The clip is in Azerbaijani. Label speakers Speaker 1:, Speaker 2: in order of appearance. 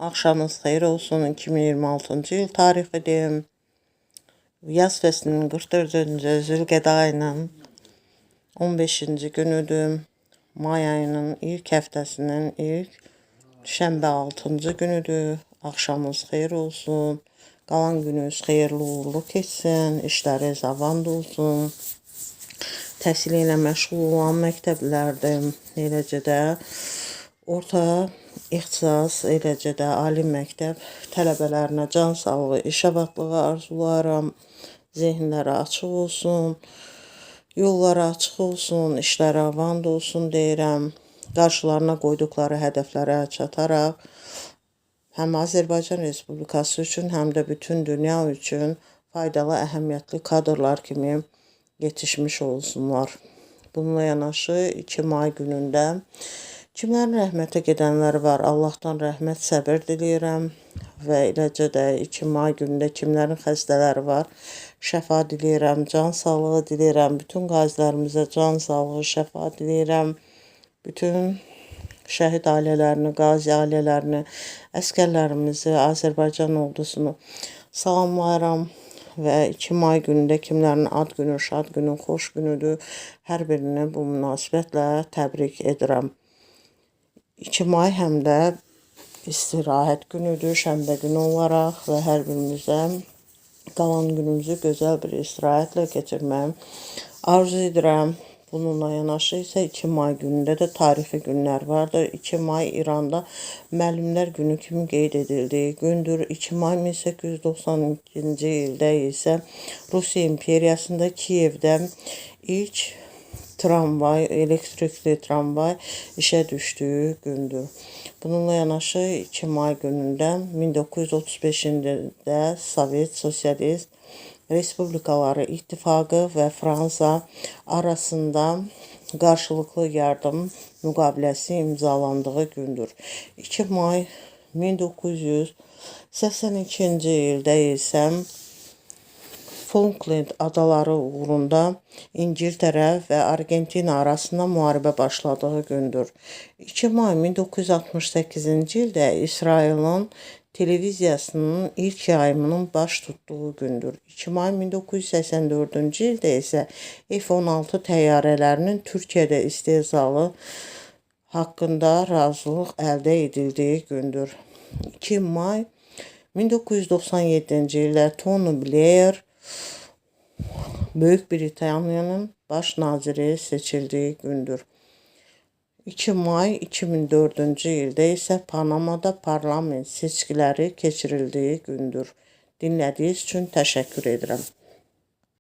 Speaker 1: Axşamınız xeyir olsun. 2026-cı il tarixidir. Yaz fəslinin 44-cü Zülqədə ayının 15-ci günüdür. May ayının ilk həftəsinin ilk şənbə 6-cı günüdür. Axşamınız xeyir olsun. Qalan gününüz xeyirli uğurlu keçsin. İşləriniz avand olsun. Təhsil ilə məşğul olan məktəblərdir. Eləcə də orta ixtisas, eləcə də ali məktəb tələbələrinə can sağlığı, iş abadlığı arzularım. Zehnləri açıq olsun, yolları açıq olsun, işləri avand olsun deyirəm. Qarşılarına qoyduqları hədəflərə çataraq həm Azərbaycan Respublikası üçün, həm də bütün dünya üçün faydalı, əhəmiyyətli kadrlar kimi yetişmiş olsunlar. Bununla yanaşı 2 may günündə kimlərin rəhmətə gedənləri var, Allahdan rəhmət, səbir diləyirəm və eləcə də 2 may günündə kimlərin xəstələri var, şəfa diləyirəm, can sağlığı diləyirəm, bütün qazilərimizə can sağlığı, şəfa diləyirəm, bütün şəhid ailələrini, qazi ailələrini, əskərlərimizi, Azərbaycan ordusunu salamlayıram və 2 may günündə kimlərin ad günü, şad günü, xoş günüdür, hər birini bu münasibətlə təbrik edirəm. 2 may həm də istirahət günüdür, şənbə günü olaraq və hər birimizə qalan günümüzü gözəl bir istirahətlə keçirməyi arzu edirəm. Bununla yanaşı isə 2 may günündə də tarixi günlər vardır. 2 may İranda müəllimlər günü kimi qeyd edildiyi gündür. 2 may 1892-ci ildə isə Rusiya imperiyasında Kiyevdə ilk tramvay, elektrikli tramvay işə düşdüyü gündür. Bununla yanaşı 2 may günündə 1935-ci ildə Sovet Sosialist Respublikaları İttifaqı və Fransa arasında qarşılıqlı yardım müqaviləsi imzalandığı gündür. 2 may 1982-ci ildə isə Falkland adaları uğrunda İngiltərə və Argentina arasında müharibə başladığı gündür. 2 may 1968-ci ildə İsrailin televiziyasının ilk yayımının baş tutduğu gündür. 2 may 1984-cü ildə isə F-16 təyyarələrinin Türkiyədə istehsalı haqqında razılıq əldə edildiyi gündür. 2 may 1997-ci ildə Tony Blair Böyük Britaniyanın baş naziri seçildiyi gündür. 2 may 2004-cü ildə isə Panamada parlament seçkiləri keçirildiyi gündür. Dinlədiyiniz üçün təşəkkür edirəm.